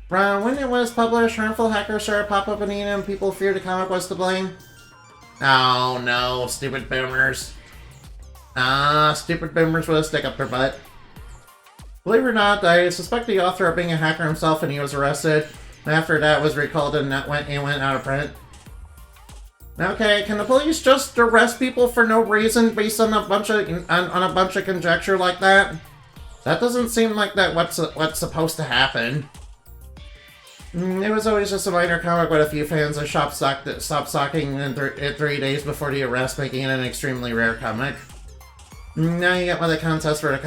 When it was published, harmful hackers started pop up in Eden and people feared the comic was to blame. Oh no, stupid boomers. Stupid boomers with a stick up their butt. Believe it or not, I suspect the author of being a hacker himself and he was arrested. After that was recalled and that went out of print. Okay, can the police just arrest people for no reason based on a bunch of conjecture like that? That doesn't seem like what's supposed to happen. It was always just a minor comic with a few fans that stopped stocking it 3 days before the arrest, making it an extremely rare comic. Now you get one of the contests for the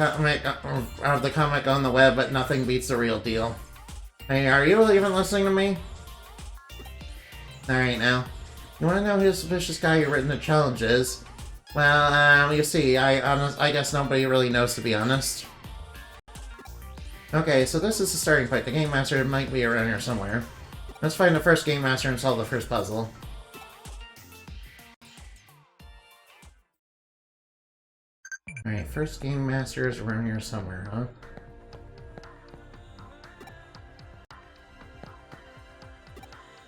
comic on the web, but nothing beats the real deal. Hey, are you even listening to me? Alright now. You wanna know who the suspicious guy who written the challenge is? Well, you see, I guess nobody really knows, to be honest. Okay, so this is the starting point. The Game Master might be around here somewhere. Let's find the first Game Master and solve the first puzzle. Alright, first Game Master is around here somewhere, huh?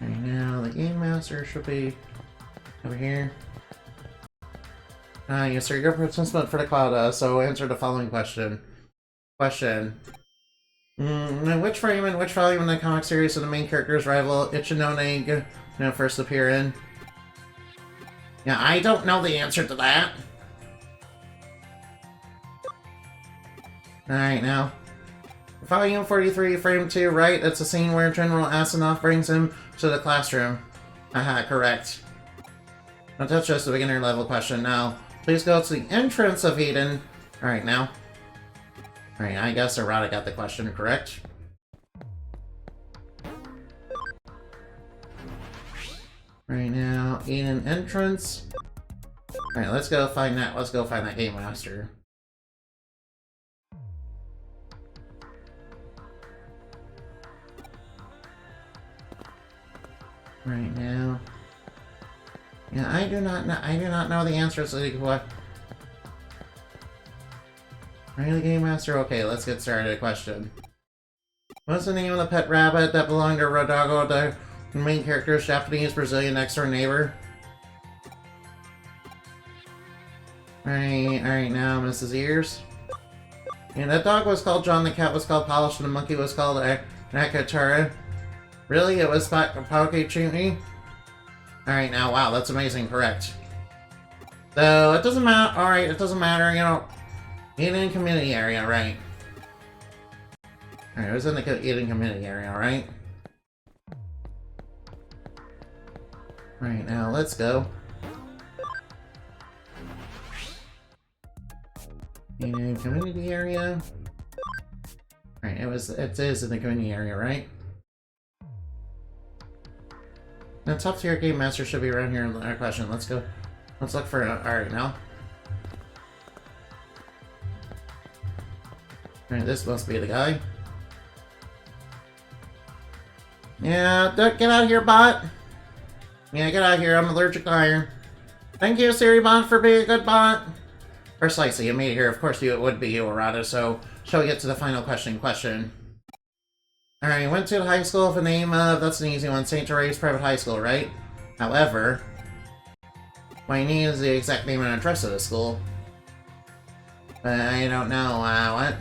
Alright, now the Game Master should be over here. Yes, sir, you're a participant for the cloud, so answer the following question. Which volume in the comic series of the main character's rival Ichinone first appear in? Yeah, I don't know the answer to that. Alright, now. Volume 43, frame 2, right? It's a scene where General Asanov brings him to the classroom. Haha, correct. Now that's just a beginner level question. Now, please go to the entrance of Eden. Alright, now. Alright, I guess Errata got the question correct. Right now, Eden entrance. Alright, let's go find that Game Master. Right now. Yeah, I do not know the answers to what. Right, the Game Master? Okay, let's get started. Question. What's the name of the pet rabbit that belonged to Rodago, the main character's Japanese Brazilian next-door neighbor? Alright, now, Mrs. Ears. Yeah, that dog was called John, the cat was called Polish, and the monkey was called Nakatara. Really? It was Paokechuni? Alright, now, wow, that's amazing, correct. So, it doesn't matter, alright, it doesn't matter, you know. Eden community area, right. Alright, it was in the Eden community area, right? Right, now, let's go. Eden community area. Alright, it is in the community area, right? The top tier Game Master should be around here in our question. Let's go. Let's look for alright now. Alright, this must be the guy. Yeah, get out of here, bot! Yeah, get out of here, I'm allergic to iron. Thank you, Siri bot, for being a good bot! Precisely, you made it here, of course it would be you, Errata, so shall we get to the final question? Alright, went to the high school with a name of, that's an easy one, St. Therese Private High School, right? However, what you need is the exact name and address of the school. But I don't know, what?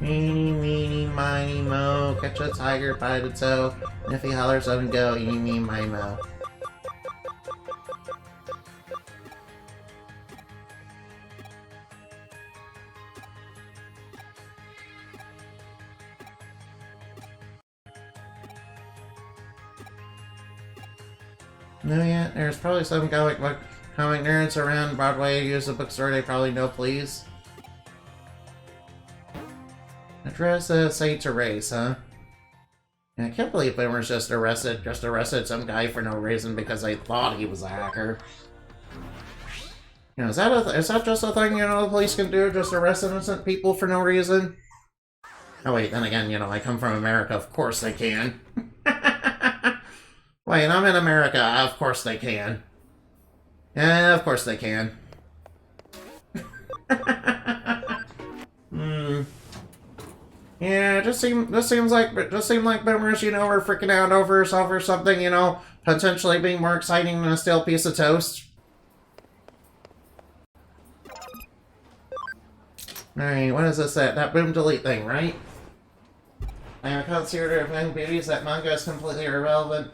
Meeny, meeny, miny, mo, catch a tiger by the toe, and if he hollers, let him go, eeny, meeny, miny, mo. No, yeah, there's probably some comic nerds around Broadway who use the bookstore they probably know, please. Address St. Therese, huh? Yeah, I can't believe Boomer's just arrested some guy for no reason because they thought he was a hacker. You know, is that just a thing, you know, the police can do? Just arrest innocent people for no reason? Oh wait, then again, you know, I come from America, of course they can. Wait, I'm in America, of course they can. Yeah, of course they can. Yeah, This seems like Boomers, you know, are freaking out over herself or something, you know, potentially being more exciting than a stale piece of toast. Alright, what is this? That boom delete thing, right? I am a connoisseur of young beauties. That manga is completely irrelevant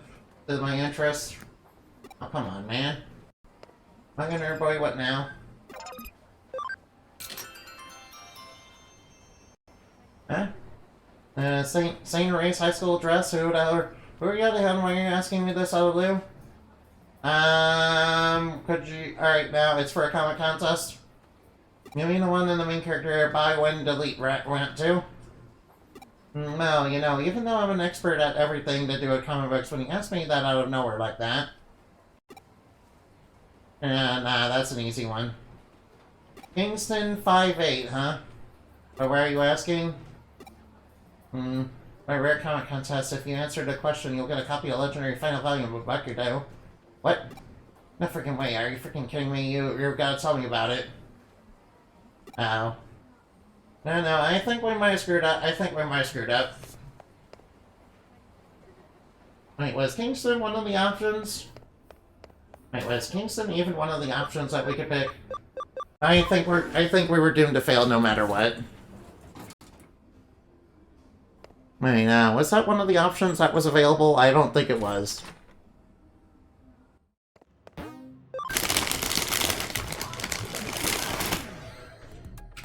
to my interests. Oh, come on, man. Manga nerd boy, what now? Huh? Same race, high school dress, who are you out of hell? Why are you asking me this out of the blue? Could you... Alright, now it's for a comic contest. You mean the one in the main character buy, win, delete went to? Well, you know, even though I'm an expert at everything to do with comic books, when you ask me that out of nowhere like that... Nah, that's an easy one. Kingston 5'8", huh? But why are you asking? By rare comic contest, if you answer the question, you'll get a copy of Legendary Final Volume of Bakudo. What? No freaking way, are you freaking kidding me? You've got to tell me about it. Oh. No, I think we might have screwed up. Wait, was Kingston one of the options? Wait, was Kingston even one of the options that we could pick? I think we were doomed to fail no matter what. Wait, was that one of the options that was available? I don't think it was.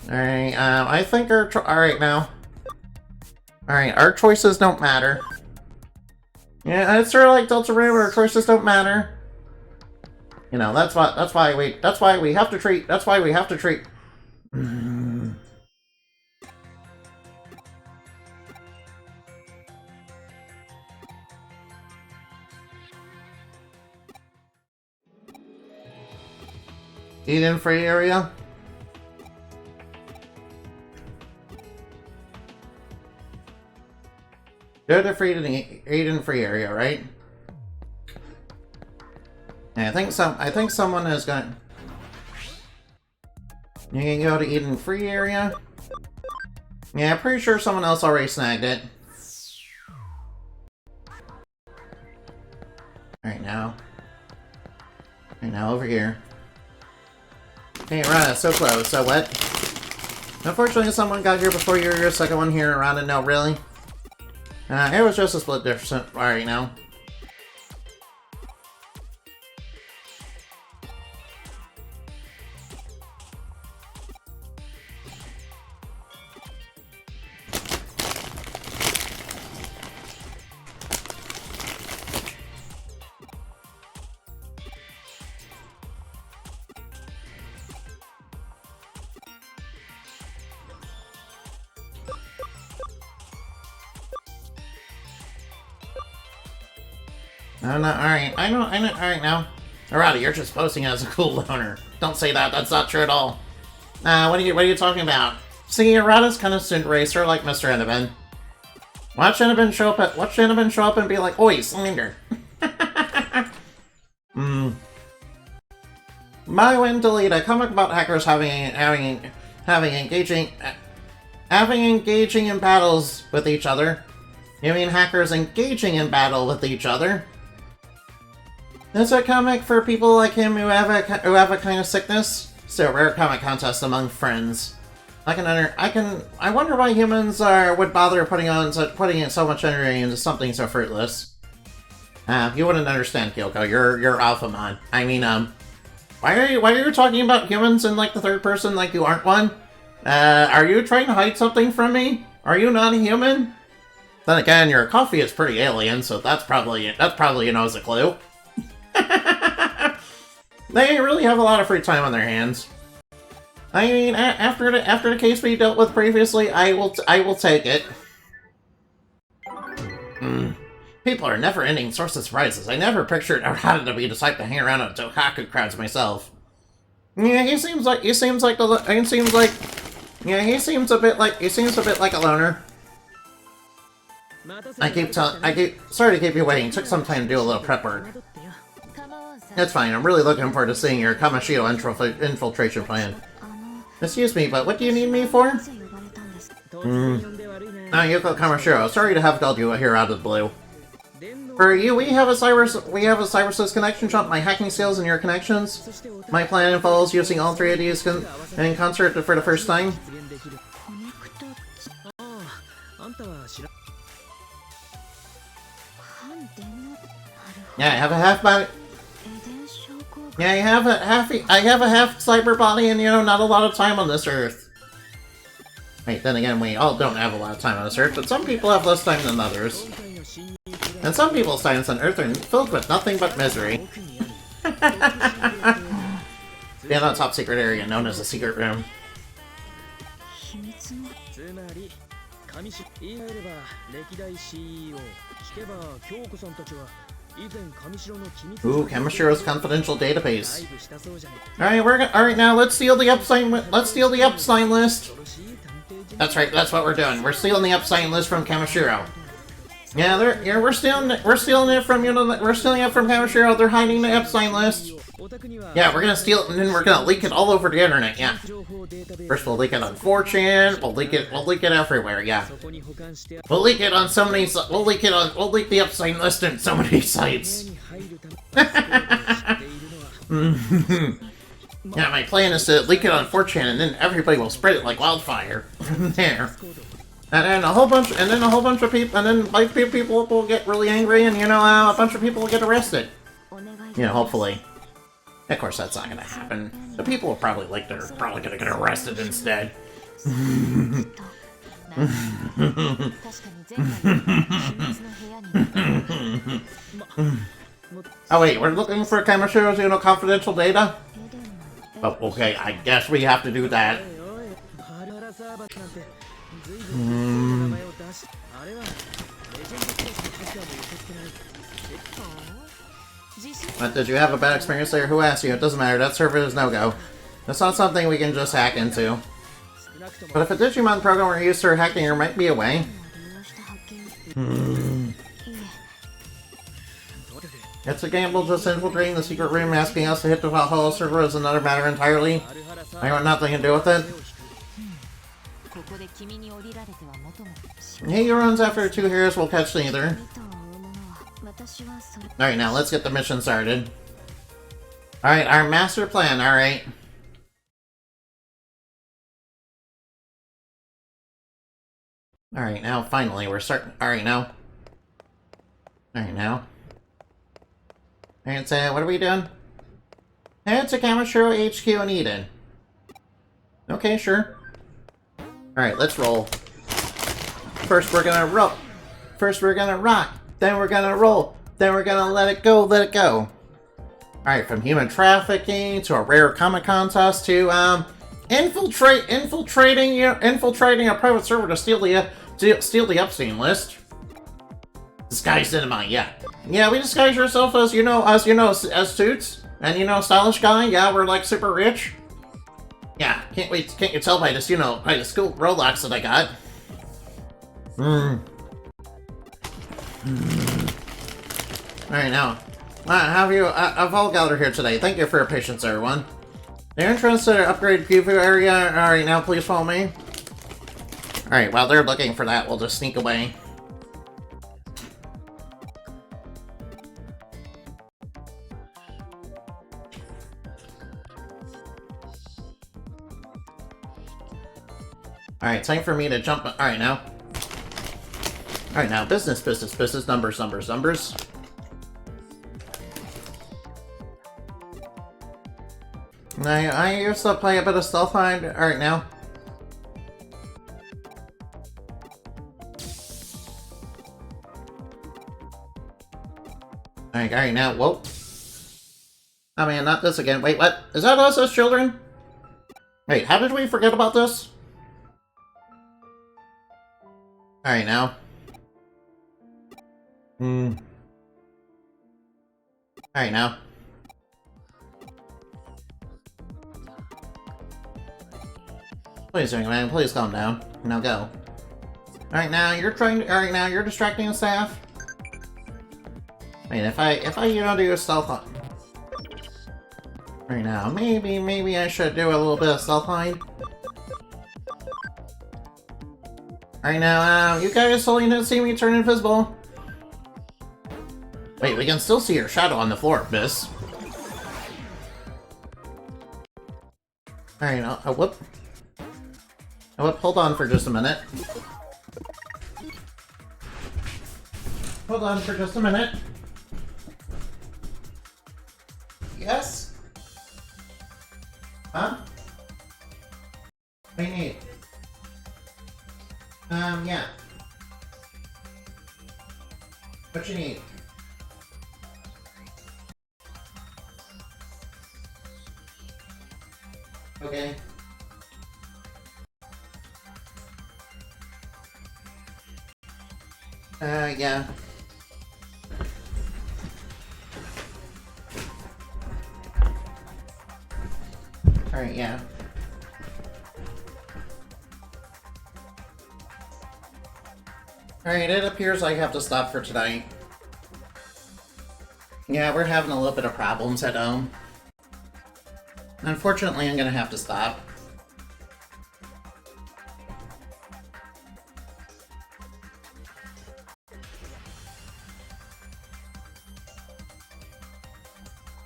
Alright, I think alright now. Alright, our choices don't matter. Yeah, it's sort of like Deltarune, our choices don't matter. You know, that's why we have to treat. Eden free area. Go to Eden free area, right? Yeah, I think someone has got. You can go to Eden free area. Yeah, I'm pretty sure someone else already snagged it. Right now, over here. Hey, right, so close. So what? Unfortunately, someone got here before you were your second one here around it. No, really? It was just a split difference. Alright, now. I'm not, alright, I know, alright now. Arata, you're just posing as a cool loner. Don't say that, that's not true at all. What are you talking about? See, Arata's kind of Cinderacer like Mr. Enabin. Watch Enabin show up and be like, oi, slander. My win delete, a comic about hackers having engaging in battles with each other. You mean hackers engaging in battle with each other? It's a comic for people like him who have a kind of sickness. Still, rare comic contest among friends. I wonder why humans would bother putting in so much energy into something so fruitless. You wouldn't understand, Kyoko. You're Alphamon. I mean, why are you talking about humans in like the third person like you aren't one? Are you trying to hide something from me? Are you not a human? Then again, your coffee is pretty alien, so that's probably you know as a clue. They really have a lot of free time on their hands. I mean, after the case we dealt with previously, I will take it. People are never-ending source of surprises. I never pictured Arata to be the type to hang around at Tokaku crowds myself. Yeah, he seems a bit like a loner. Sorry to keep you waiting. It took some time to do a little prep work. That's fine. I'm really looking forward to seeing your Kamashido infiltration plan. Excuse me, but what do you need me for? Ah, Yoko Kamashiro, sorry to have called you here out of the blue. For you, we have a CyberSys connection shop. My hacking skills and your connections. My plan involves using all three of these in concert for the first time. Yeah, I have a half body. Yeah, I have a half cyber body, and you know, not a lot of time on this earth. Wait, then again, we all don't have a lot of time on this earth, but some people have less time than others. And some people's times on Earth are filled with nothing but misery. Be in a top secret area known as the secret room. Ooh, Kamashiro's confidential database. Alright, now let's steal the Epstein list. That's right, that's what we're doing. We're stealing the Epstein list from Kamashiro. Yeah, we're stealing it from Kamashiro. They're hiding the Epstein list. Yeah, we're gonna steal it and then we're gonna leak it all over the internet. Yeah. First, we'll leak it on 4chan. We'll leak it everywhere. Yeah. We'll leak it on so many. We'll leak the Epstein list in so many sites. Yeah, my plan is to leak it on 4chan and then everybody will spread it like wildfire from there. And then a whole bunch of people, and then like people will get really angry, and you know, a bunch of people will get arrested. You know, hopefully. Of course, that's not gonna happen. The people will probably they're probably gonna get arrested instead. Oh wait, we're looking for Kamashiro's, you know, confidential data? Oh, okay, I guess we have to do that. What, did you have a bad experience there? Who asked you? It doesn't matter, that server is no-go. That's not something we can just hack into. But if a Digimon program were used for hacking, there might be a way. It's a gamble just infiltrating the secret room, asking us to hit the Valhalla server is another matter entirely. I want nothing to do with it. He who runs after 2 heroes will catch neither. Alright, now let's get the mission started. Alright, our master plan, alright. Alright, now finally we're starting. Alright, now. Alright, so what are we doing? Head to Kamashiro HQ in Eden. Okay, sure. Alright, let's roll. First we're gonna rock. Then we're gonna roll. Then we're gonna let it go. Alright, from human trafficking to a rare comic contest to infiltrating a private server to steal the Epstein list. Disguised cinema, yeah. Yeah, we disguise ourselves as as Toots. And stylish guy, yeah, we're like super rich. Yeah, can't you tell by this, by the school Rolex that I got. Alright, now. I've all gathered here today. Thank you for your patience, everyone. They're interested in upgrade Gifu area. Alright, now please follow me. Alright, while they're looking for that, we'll just sneak away. Alright, time for me to jump. Alright, now. Alright, now. Business. Numbers. I used to play a bit of Stealth Hide. Alright, now. Alright, now. Whoa. Oh man, not this again. Wait, what? Is that us as children? Wait, how did we forget about this? Alright, now. Alright, now. Please, young man, please calm down. Now go. Alright, now you're distracting the staff. Wait, if I do a stealth hide. Right now, maybe I should do a little bit of stealth hide. Alright, now, you guys still need to see me turn invisible. Wait, we can still see your shadow on the floor, miss. Alright, whoop. Whoop, hold on for just a minute. Hold on for just a minute. Yes? Huh? What do you need? Yeah. What you need? Okay. Yeah. Alright, yeah. Alright, it appears I have to stop for tonight. Yeah, we're having a little bit of problems at home. Unfortunately, I'm gonna have to stop.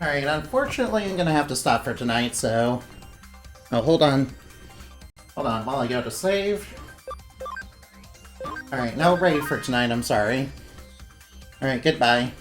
Alright, unfortunately, I'm gonna have to stop for tonight, so... Oh, hold on. Hold on, while I go to save. Alright, no raid for tonight, I'm sorry. Alright, goodbye.